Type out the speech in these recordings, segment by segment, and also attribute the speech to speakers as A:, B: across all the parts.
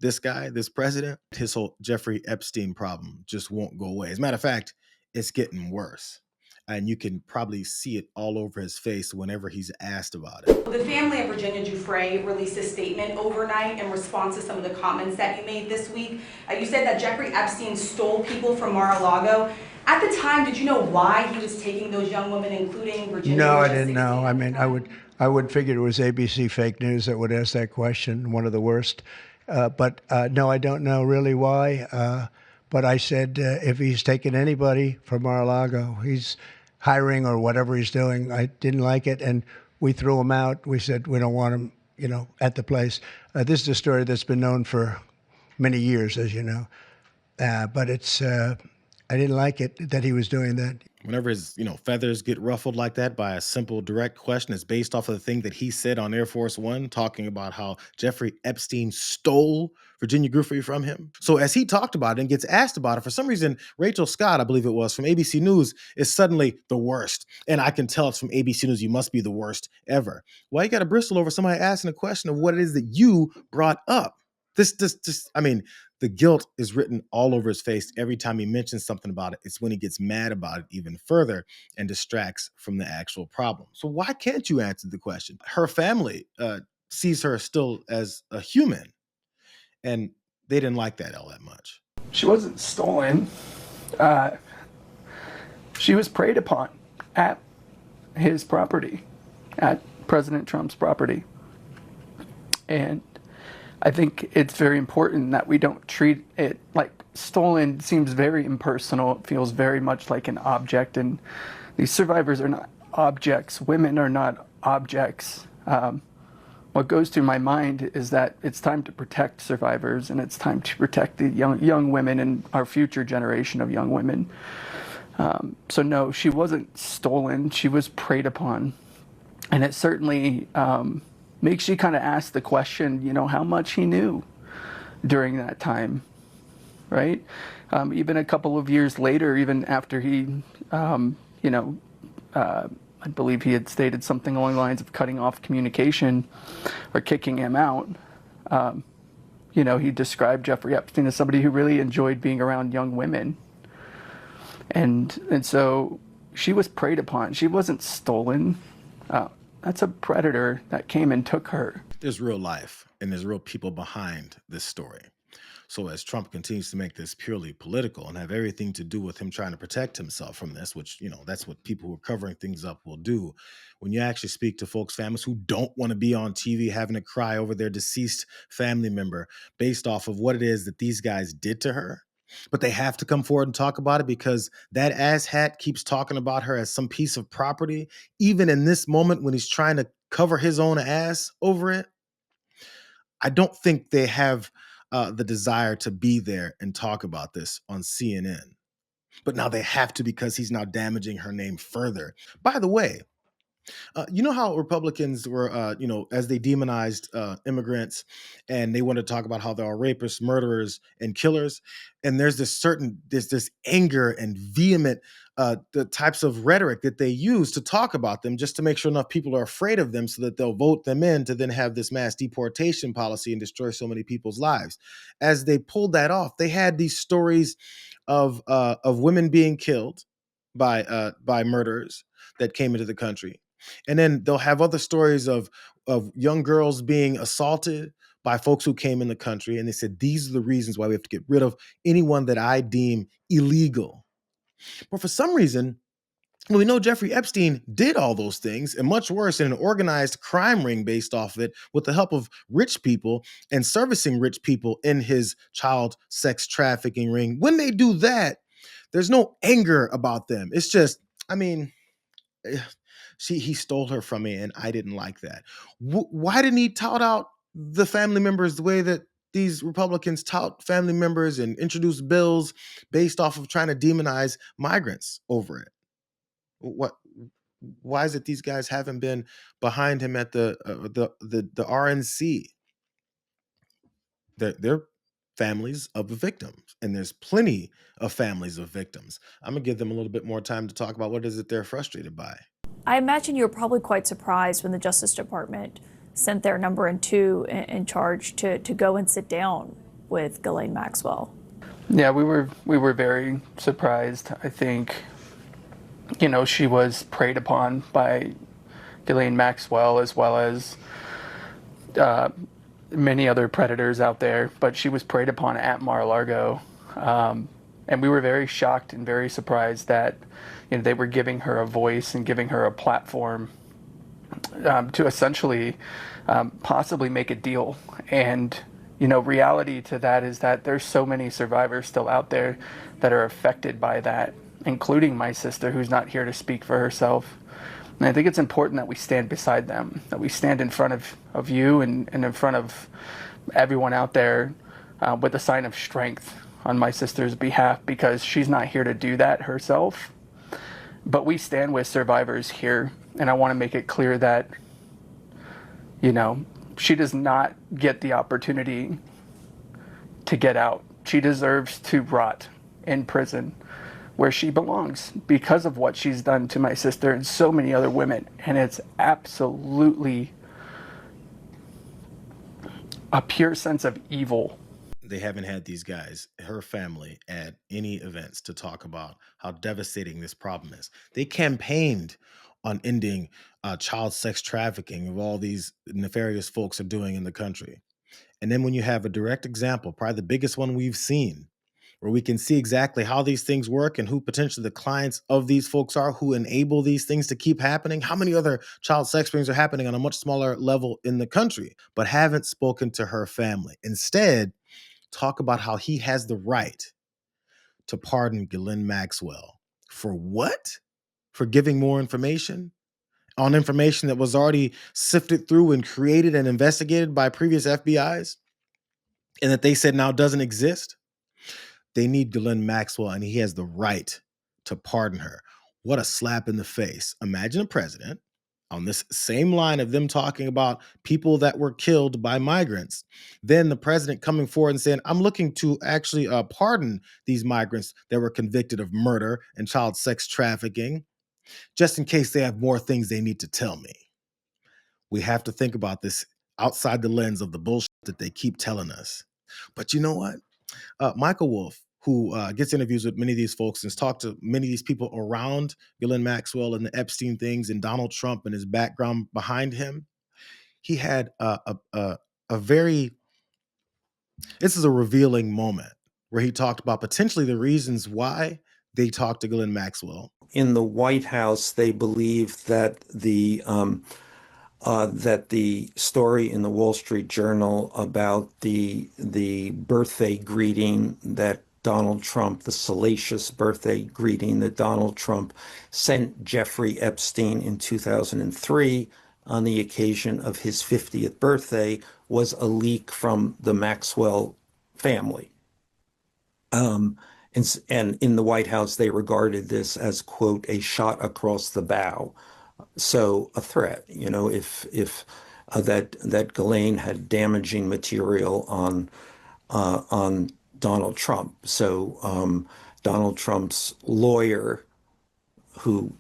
A: this guy, this president, his whole Jeffrey Epstein problem just won't go away. As a matter of fact, it's getting worse. And you can probably see it all over his face whenever he's asked about it.
B: The family of Virginia Giuffre released a statement overnight in response to some of the comments that you made this week. You said that Jeffrey Epstein stole people from Mar-A-Lago. At the time, did you know why he was taking those young women, including Virginia?
C: No, I didn't know. I mean, I would figure it was ABC fake news that would ask that question, one of the worst. But no, I don't know really why. But I said, if he's taking anybody from Mar-a-Lago, he's hiring or whatever he's doing. I didn't like it, and we threw him out. We said we don't want him, at the place. This is a story that's been known for many years, as you know. But it's I didn't like it that he was doing that.
A: Whenever his, feathers get ruffled like that by a simple, direct question, it's based off of the thing that he said on Air Force One, talking about how Jeffrey Epstein stole Virginia Giuffre from him. So as he talked about it and gets asked about it, for some reason, Rachel Scott, I believe it was, from ABC News, is suddenly the worst. And I can tell it's from ABC News. You must be the worst ever. Why you got to bristle over somebody asking a question of what it is that you brought up? The guilt is written all over his face every time he mentions something about it. It's when he gets mad about it even further and distracts from the actual problem. So why can't you answer the question? Her family sees her still as a human, and they didn't like that all that much.
D: She wasn't stolen. She was preyed upon at his property, at President Trump's property. And I think it's very important that we don't treat it like stolen. Seems very impersonal. It feels very much like an object, and these survivors are not objects. Women are not objects. What goes through my mind is that it's time to protect survivors, and it's time to protect the young women and our future generation of young women. So no, she wasn't stolen. She was preyed upon, and it certainly makes you kind of ask the question, how much he knew during that time, right? Even a couple of years later, even after he, I believe he had stated something along the lines of cutting off communication or kicking him out. He described Jeffrey Epstein as somebody who really enjoyed being around young women. And so she was preyed upon. She wasn't stolen. That's a predator that came and took her.
A: There's real life and there's real people behind this story. So as Trump continues to make this purely political and have everything to do with him trying to protect himself from this, which, that's what people who are covering things up will do. When you actually speak to folks' families who don't want to be on TV having to cry over their deceased family member based off of what it is that these guys did to her, but they have to come forward and talk about it because that asshat keeps talking about her as some piece of property, even in this moment when he's trying to cover his own ass over it. I don't think they have the desire to be there and talk about this on CNN. But now they have to because he's now damaging her name further. By the way, you know how Republicans were, as they demonized immigrants and they want to talk about how there are rapists, murderers, and killers. And there's this anger and vehement the types of rhetoric that they use to talk about them just to make sure enough people are afraid of them so that they'll vote them in to then have this mass deportation policy and destroy so many people's lives. As they pulled that off, they had these stories of women being killed by murderers that came into the country. And then they'll have other stories of young girls being assaulted by folks who came in the country. And they said, these are the reasons why we have to get rid of anyone that I deem illegal. But for some reason, we know Jeffrey Epstein did all those things and much worse in an organized crime ring based off of it with the help of rich people and servicing rich people in his child sex trafficking ring. When they do that, there's no anger about them. It's just, he stole her from me and I didn't like that. Why didn't he tout out the family members the way that these Republicans tout family members and introduce bills based off of trying to demonize migrants over it? Why is it these guys haven't been behind him at the RNC? They're families of the victims, and there's plenty of families of victims. I'm gonna give them a little bit more time to talk about what is it they're frustrated by.
E: I imagine you were probably quite surprised when the Justice Department sent their number 2 in charge to go and sit down with Ghislaine Maxwell?
D: Yeah, we were very surprised. I think, she was preyed upon by Ghislaine Maxwell as well as many other predators out there, but she was preyed upon at Mar-A-Lago. And we were very shocked and very surprised that they were giving her a voice and giving her a platform to essentially possibly make a deal. And reality to that is that there's so many survivors still out there that are affected by that, including my sister, who's not here to speak for herself. And I think it's important that we stand beside them, that we stand in front of you and in front of everyone out there with a sign of strength on my sister's behalf, because she's not here to do that herself. But we stand with survivors here, and I want to make it clear that, she does not get the opportunity to get out. She deserves to rot in prison where she belongs because of what she's done to my sister and so many other women. And it's absolutely a pure sense of evil.
A: They haven't had these guys, her family, at any events to talk about how devastating this problem is. They campaigned on ending child sex trafficking of all these nefarious folks are doing in the country. And then when you have a direct example, probably the biggest one we've seen, where we can see exactly how these things work and who potentially the clients of these folks are, who enable these things to keep happening. How many other child sex rings are happening on a much smaller level in the country, but haven't spoken to her family. Instead, talk about how he has the right to pardon Ghislaine Maxwell. For what? For giving more information on information that was already sifted through and created and investigated by previous FBIs, and that they said now doesn't exist? They need Ghislaine Maxwell, and he has the right to pardon her. What a slap in the face. Imagine a president on this same line of them talking about people that were killed by migrants, then the president coming forward and saying, I'm looking to actually pardon these migrants that were convicted of murder and child sex trafficking, just in case they have more things they need to tell me. We have to think about this outside the lens of the bullshit that they keep telling us. But you know what? Michael Wolff, who gets interviews with many of these folks and has talked to many of these people around Ghislaine Maxwell and the Epstein things and Donald Trump and his background behind him, he had a very, this is a revealing moment where he talked about potentially the reasons why they talked to Ghislaine Maxwell.
F: In the White House, they believe that the story in the Wall Street Journal about the birthday greeting that Donald Trump, the salacious birthday greeting that Donald Trump sent Jeffrey Epstein in 2003 on the occasion of his 50th birthday, was a leak from the Maxwell family. And in the White House, they regarded this as, quote, a shot across the bow. So a threat, if that Ghislaine had damaging material on Donald Trump. So Donald Trump's lawyer, who,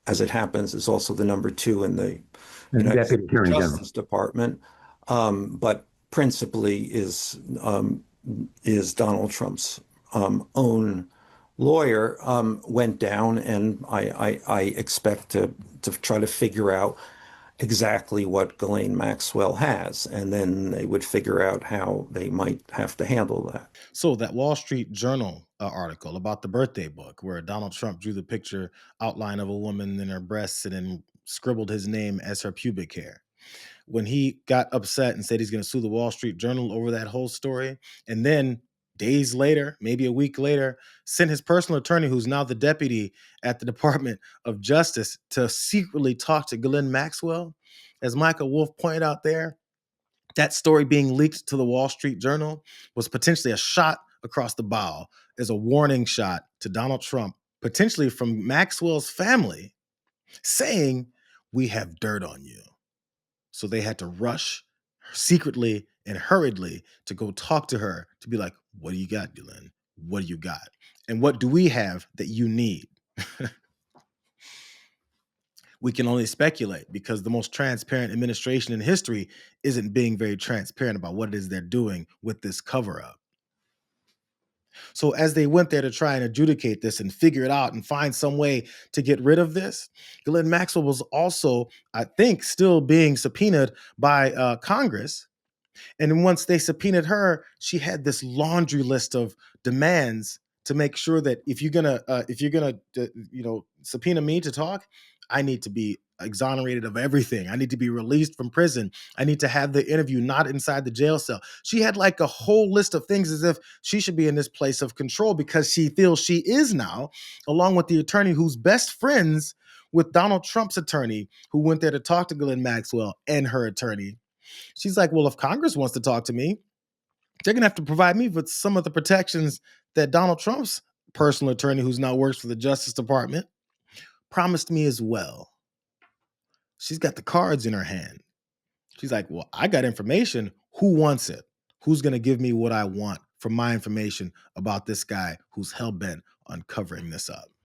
F: as it happens, is also the number 2 in the United States Justice Department, but principally is Donald Trump's own lawyer, went down, and I expect to try to figure out exactly what Ghislaine Maxwell has, and then they would figure out how they might have to handle that.
A: So that Wall Street Journal article about the birthday book, where Donald Trump drew the picture outline of a woman in her breasts and then scribbled his name as her pubic hair. When he got upset and said he's going to sue the Wall Street Journal over that whole story, and then days later, maybe a week later, sent his personal attorney, who's now the deputy at the Department of Justice, to secretly talk to Ghislaine Maxwell. As Michael Wolff pointed out there, that story being leaked to the Wall Street Journal was potentially a shot across the bow, as a warning shot to Donald Trump, potentially from Maxwell's family, saying, we have dirt on you. So they had to rush secretly and hurriedly to go talk to her, to be like, what do you got, Ghislaine? What do you got? And what do we have that you need? We can only speculate because the most transparent administration in history isn't being very transparent about what it is they're doing with this cover up. So, as they went there to try and adjudicate this and figure it out and find some way to get rid of this, Ghislaine Maxwell was also, I think, still being subpoenaed by Congress. And then once they subpoenaed her, she had this laundry list of demands to make sure that if you're gonna subpoena me to talk, I need to be exonerated of everything. I need to be released from prison. I need to have the interview not inside the jail cell. She had like a whole list of things as if she should be in this place of control because she feels she is now, along with the attorney who's best friends with Donald Trump's attorney, who went there to talk to Ghislaine Maxwell and her attorney. She's like, well, if Congress wants to talk to me, they're going to have to provide me with some of the protections that Donald Trump's personal attorney, who's now works for the Justice Department, promised me as well. She's got the cards in her hand. She's like, well, I got information. Who wants it? Who's going to give me what I want from my information about this guy who's hell-bent on covering this up?